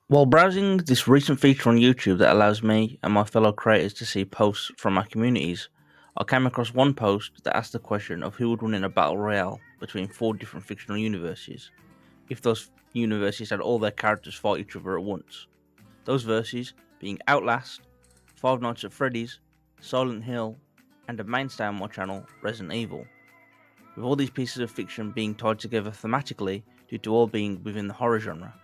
While browsing this recent feature on YouTube that allows me and my fellow creators to see posts from our communities, I came across one post that asked the question of who would win in a battle royale between four different fictional universes, if those universes had all their characters fight each other at once. Those verses being Outlast, Five Nights at Freddy's, Silent Hill, and a mainstay on my channel, Resident Evil. With all these pieces of fiction being tied together thematically due to all being within the horror genre.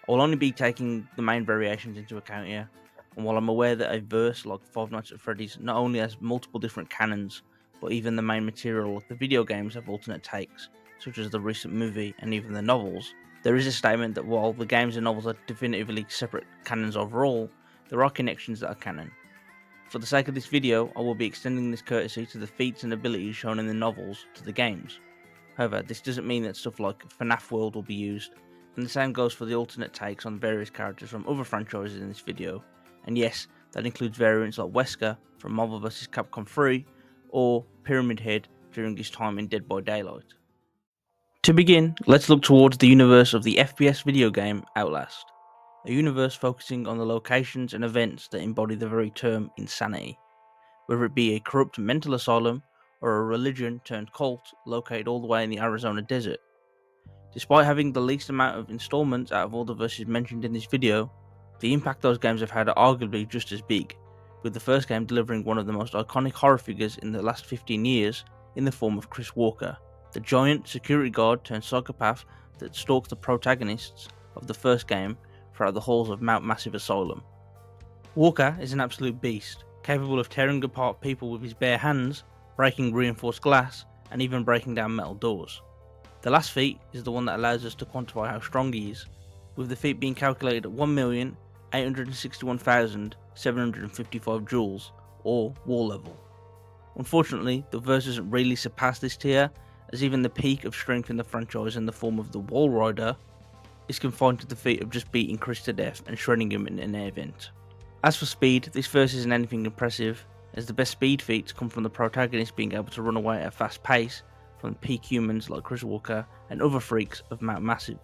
I will only be taking the main variations into account here, and while I'm aware that a verse like Five Nights at Freddy's not only has multiple different canons, but even the main material like the video games have alternate takes, such as the recent movie and even the novels, there is a statement that while the games and novels are definitively separate canons overall, there are connections that are canon. For the sake of this video, I will be extending this courtesy to the feats and abilities shown in the novels to the games. However, this doesn't mean that stuff like FNAF World will be used, and the same goes for the alternate takes on various characters from other franchises in this video, and yes, that includes variants like Wesker from Marvel vs Capcom 3, or Pyramid Head during his time in Dead by Daylight. To begin, let's look towards the universe of the FPS video game Outlast, a universe focusing on the locations and events that embody the very term insanity, whether it be a corrupt mental asylum or a religion turned cult located all the way in the Arizona desert. Despite having the least amount of installments out of all the verses mentioned in this video, the impact those games have had are arguably just as big, with the first game delivering one of the most iconic horror figures in the last 15 years in the form of Chris Walker, the giant security guard turned psychopath that stalks the protagonists of the first game throughout the halls of Mount Massive Asylum. Walker is an absolute beast, capable of tearing apart people with his bare hands, breaking reinforced glass, and even breaking down metal doors. The last feat is the one that allows us to quantify how strong he is, with the feat being calculated at 1,861,755 joules, or wall level. Unfortunately, the verse doesn't really surpass this tier, as even the peak of strength in the franchise in the form of the Wall Rider is confined to the feat of just beating Chris to death and shredding him in an air vent. As for speed, this verse isn't anything impressive, as the best speed feats come from the protagonist being able to run away at a fast pace from peak humans like Chris Walker and other freaks of Mount Massive.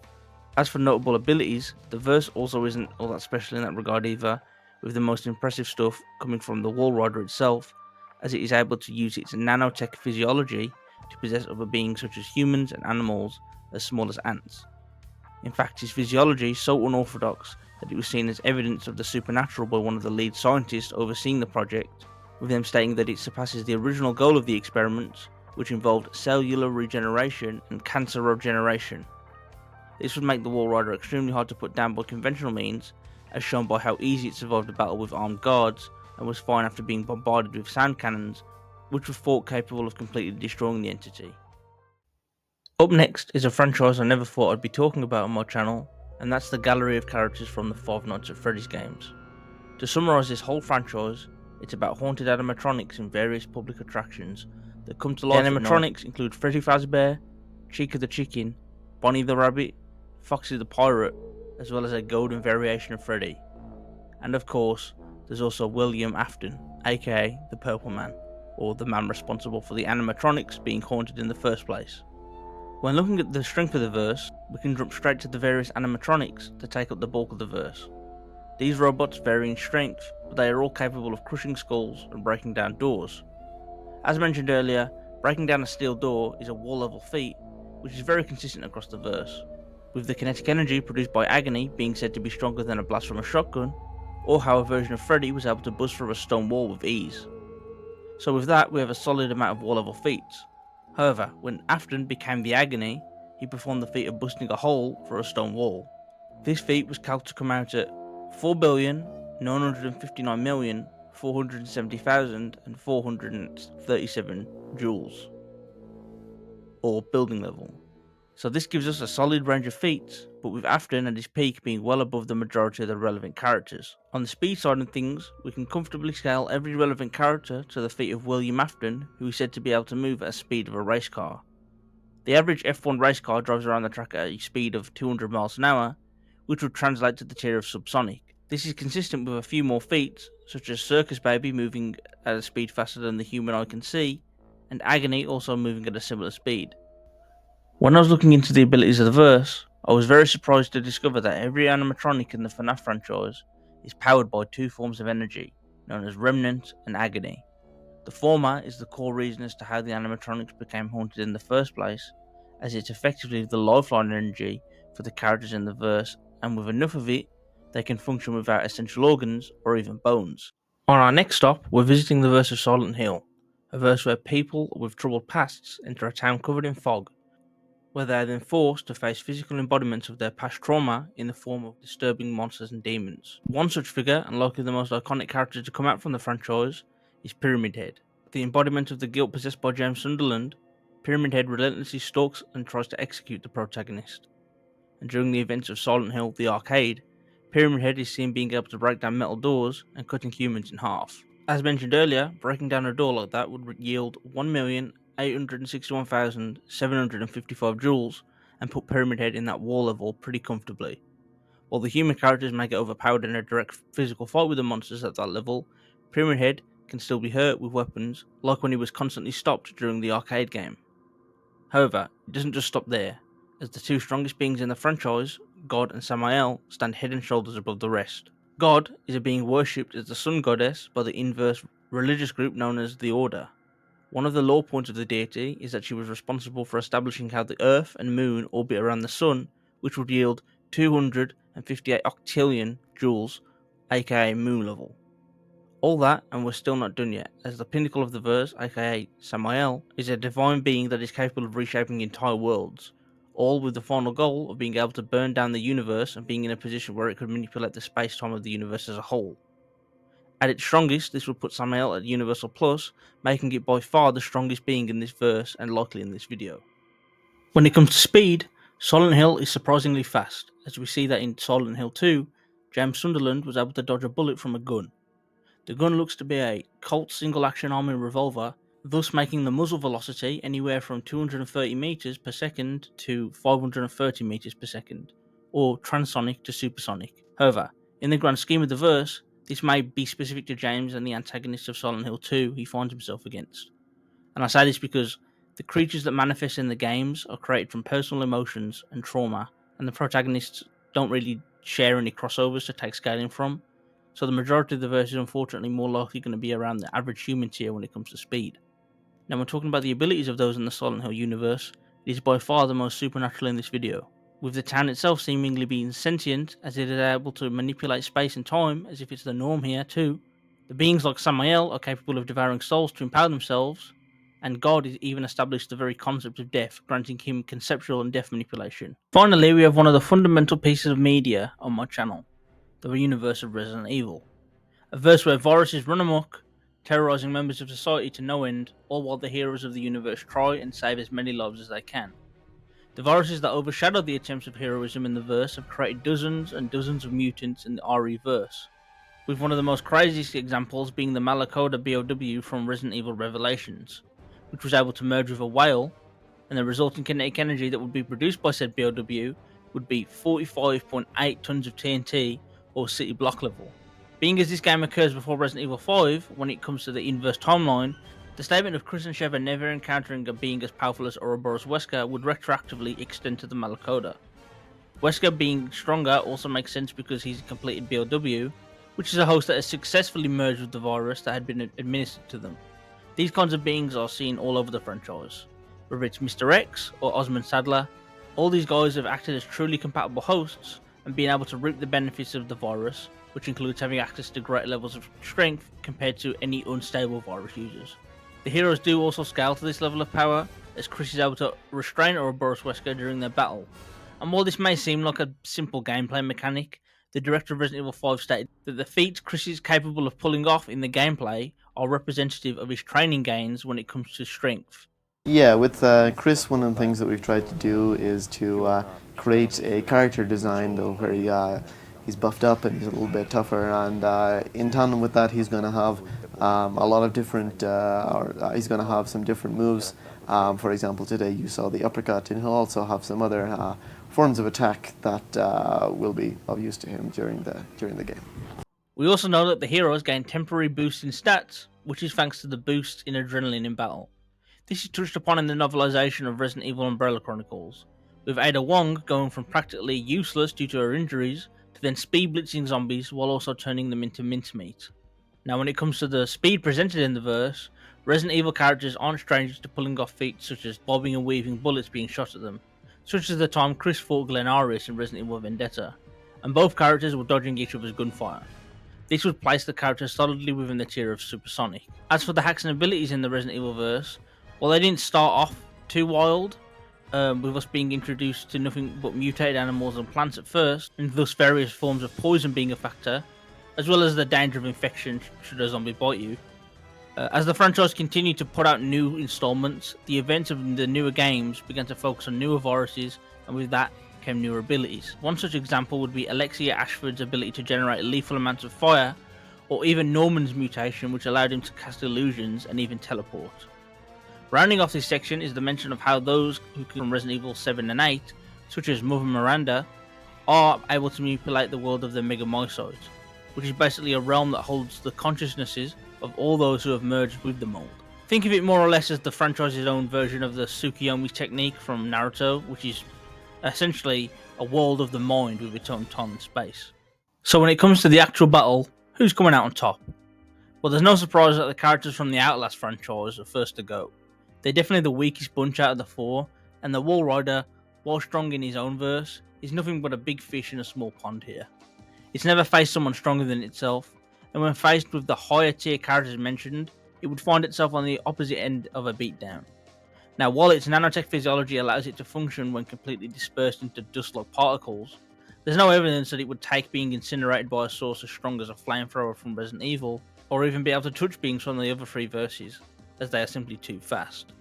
As for notable abilities, the verse also isn't all that special in that regard either, with the most impressive stuff coming from the Wall Rider itself, as it is able to use its nanotech physiology to possess other beings such as humans and animals as small as ants. In fact, his physiology is so unorthodox that it was seen as evidence of the supernatural by one of the lead scientists overseeing the project, with them stating that it surpasses the original goal of the experiments, which involved cellular regeneration and cancer regeneration. This would make the Wall Rider extremely hard to put down by conventional means, as shown by how easy it survived a battle with armed guards and was fine after being bombarded with sound cannons, which were thought capable of completely destroying the entity. Up next is a franchise I never thought I'd be talking about on my channel, and that's the gallery of characters from the Five Nights at Freddy's games. To summarise this whole franchise, it's about haunted animatronics in various public attractions that come to life. The animatronics include Freddy Fazbear, Chica the Chicken, Bonnie the Rabbit, Foxy the Pirate, as well as a golden variation of Freddy. And of course, there's also William Afton, aka the Purple Man, or the man responsible for the animatronics being haunted in the first place. When looking at the strength of the verse, we can jump straight to the various animatronics that take up the bulk of the verse. These robots vary in strength, but they are all capable of crushing skulls and breaking down doors. As mentioned earlier, breaking down a steel door is a wall level feat, which is very consistent across the verse, with the kinetic energy produced by Agony being said to be stronger than a blast from a shotgun, or how a version of Freddy was able to bust through a stone wall with ease. So with that, we have a solid amount of wall level feats. However, when Afton became the Agony, he performed the feat of busting a hole through a stone wall. This feat was calculated to come out at 4,959,470,437 joules, or building level. So this gives us a solid range of feats, but with Afton at his peak being well above the majority of the relevant characters. On the speed side of things, we can comfortably scale every relevant character to the feat of William Afton, who is said to be able to move at the speed of a race car. The average F1 race car drives around the track at a speed of 200 miles an hour, which would translate to the tier of subsonic. This is consistent with a few more feats, such as Circus Baby moving at a speed faster than the human eye can see, and Agony also moving at a similar speed. When I was looking into the abilities of the verse, I was very surprised to discover that every animatronic in the FNAF franchise is powered by two forms of energy, known as remnant and agony. The former is the core reason as to how the animatronics became haunted in the first place, as it's effectively the lifeline energy for the characters in the verse, and with enough of it, they can function without essential organs or even bones. On our next stop, we're visiting the verse of Silent Hill, a verse where people with troubled pasts enter a town covered in fog, where they are then forced to face physical embodiments of their past trauma in the form of disturbing monsters and demons. One such figure, and likely the most iconic character to come out from the franchise, is Pyramid Head. The embodiment of the guilt possessed by James Sunderland, Pyramid Head relentlessly stalks and tries to execute the protagonist. And during the events of Silent Hill, the arcade, Pyramid Head is seen being able to break down metal doors and cutting humans in half. As mentioned earlier, breaking down a door like that would yield 1,861,755 joules and put Pyramid Head in that wall level pretty comfortably. While the human characters may get overpowered in a direct physical fight with the monsters at that level, Pyramid Head can still be hurt with weapons, like when he was constantly stopped during the arcade game. However, it doesn't just stop there, as the two strongest beings in the franchise, God and Samael, stand head and shoulders above the rest. God is a being worshipped as the sun goddess by the inverse religious group known as the Order. One of the law points of the deity is that she was responsible for establishing how the Earth and Moon orbit around the Sun, which would yield 258 octillion joules, aka moon level. All that, and we're still not done yet, as the pinnacle of the verse, aka Samael, is a divine being that is capable of reshaping entire worlds, all with the final goal of being able to burn down the universe and being in a position where it could manipulate the space-time of the universe as a whole. At its strongest, this would put Samael at Universal Plus, making it by far the strongest being in this verse and likely in this video. When it comes to speed, Silent Hill is surprisingly fast, as we see that in Silent Hill 2, James Sunderland was able to dodge a bullet from a gun. The gun looks to be a Colt single-action army revolver, thus making the muzzle velocity anywhere from 230 meters per second to 530 meters per second, or transonic to supersonic. However, in the grand scheme of the verse, this may be specific to James and the antagonists of Silent Hill 2 he finds himself against. And I say this because the creatures that manifest in the games are created from personal emotions and trauma, and the protagonists don't really share any crossovers to take scaling from, so the majority of the verse is unfortunately more likely going to be around the average human tier when it comes to speed. Now, when talking about the abilities of those in the Silent Hill universe, it is by far the most supernatural in this video, with the town itself seemingly being sentient as it is able to manipulate space and time as if it's the norm here too. The beings like Samael are capable of devouring souls to empower themselves, and God is even established the very concept of death, granting him conceptual and death manipulation. Finally, we have one of the fundamental pieces of media on my channel, the universe of Resident Evil. A verse where viruses run amok, terrorizing members of society to no end, all while the heroes of the universe try and save as many lives as they can. The viruses that overshadow the attempts of heroism in the verse have created dozens and dozens of mutants in the RE verse, with one of the most craziest examples being the Malakoda BOW from Resident Evil Revelations, which was able to merge with a whale, and the resulting kinetic energy that would be produced by said BOW would be 45.8 tons of TNT or city block level. Being as this game occurs before Resident Evil 5, when it comes to the inverse timeline, the statement of Chris and Sheva never encountering a being as powerful as Ouroboros Wesker would retroactively extend to the Malakoda. Wesker being stronger also makes sense because he's a completed BOW, which is a host that has successfully merged with the virus that had been administered to them. These kinds of beings are seen all over the franchise. Whether it's Mr. X or Osmond Sadler, all these guys have acted as truly compatible hosts and been able to reap the benefits of the virus, which includes having access to greater levels of strength compared to any unstable virus users. The heroes do also scale to this level of power, as Chris is able to restrain Ouroboros Wesker during their battle. And while this may seem like a simple gameplay mechanic, the director of Resident Evil 5 stated that the feats Chris is capable of pulling off in the gameplay are representative of his training gains when it comes to strength. Yeah, with Chris, one of the things that we've tried to do is to create a character design though where he's buffed up and he's a little bit tougher, and in tandem with that he's going to have a lot of different, he's going to have some different moves. For example, today you saw the uppercut, and he'll also have some other forms of attack that will be of use to him during the game. We also know that the heroes gain temporary boosts in stats, which is thanks to the boost in adrenaline in battle. This is touched upon in the novelization of Resident Evil Umbrella Chronicles, with Ada Wong going from practically useless due to her injuries to then speed blitzing zombies while also turning them into mincemeat. Now, when it comes to the speed presented in the verse, Resident Evil characters aren't strangers to pulling off feats such as bobbing and weaving bullets being shot at them, such as the time Chris fought Glen Arias in Resident Evil Vendetta, and both characters were dodging each other's gunfire. This would place the character solidly within the tier of supersonic. As for the hacks and abilities in the Resident Evil verse, while they didn't start off too wild, with us being introduced to nothing but mutated animals and plants at first, and thus various forms of poison being a factor, as well as the danger of infection should a zombie bite you. As the franchise continued to put out new installments, the events of the newer games began to focus on newer viruses, and with that came newer abilities. One such example would be Alexia Ashford's ability to generate lethal amounts of fire, or even Norman's mutation, which allowed him to cast illusions and even teleport. Rounding off this section is the mention of how those who come from Resident Evil 7 and 8, such as Mother Miranda, are able to manipulate the world of the Megamycoids, which is basically a realm that holds the consciousnesses of all those who have merged with the mold. Think of it more or less as the franchise's own version of the Tsukiyomi technique from Naruto, which is essentially a world of the mind with its own time and space. So when it comes to the actual battle, who's coming out on top? Well, there's no surprise that the characters from the Outlast franchise are first to go. They're definitely the weakest bunch out of the four, and the Wall Rider, while strong in his own verse, is nothing but a big fish in a small pond here. It's never faced someone stronger than itself, and when faced with the higher tier characters mentioned, it would find itself on the opposite end of a beatdown. Now, while its nanotech physiology allows it to function when completely dispersed into dust-like particles, there's no evidence that it would take being incinerated by a source as strong as a flamethrower from Resident Evil, or even be able to touch beings from the other three verses, as they are simply too fast.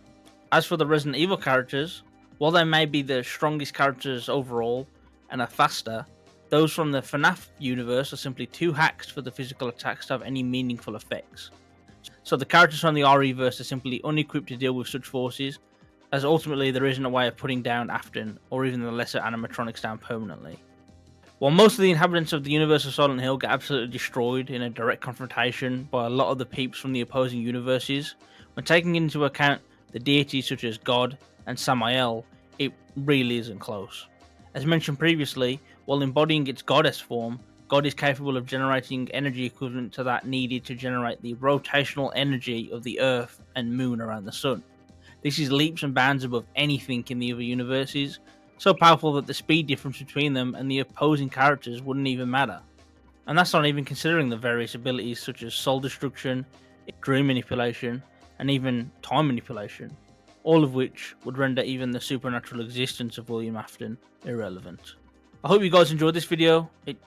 As for the Resident Evil characters, while they may be the strongest characters overall and are faster, those from the FNAF universe are simply too hacked for the physical attacks to have any meaningful effects. So the characters from the RE verse are simply unequipped to deal with such forces, as ultimately there isn't a way of putting down Afton or even the lesser animatronics down permanently. While most of the inhabitants of the universe of Silent Hill get absolutely destroyed in a direct confrontation by a lot of the peeps from the opposing universes, when taking into account the deities such as God and Samael, it really isn't close. As mentioned previously, while embodying its goddess form, God is capable of generating energy equivalent to that needed to generate the rotational energy of the Earth and Moon around the Sun. This is leaps and bounds above anything in the other universes, so powerful that the speed difference between them and the opposing characters wouldn't even matter. And that's not even considering the various abilities such as soul destruction, dream manipulation, and even time manipulation, all of which would render even the supernatural existence of William Afton irrelevant. I hope you guys enjoyed this video. It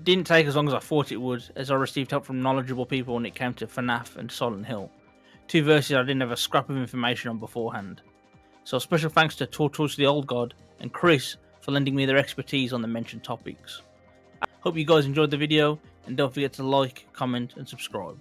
didn't take as long as I thought it would, as I received help from knowledgeable people when it came to FNAF and Silent Hill, two verses I didn't have a scrap of information on beforehand. So special thanks to Tortoise the Old God and Chris for lending me their expertise on the mentioned topics. Hope you guys enjoyed the video, and don't forget to like, comment and subscribe.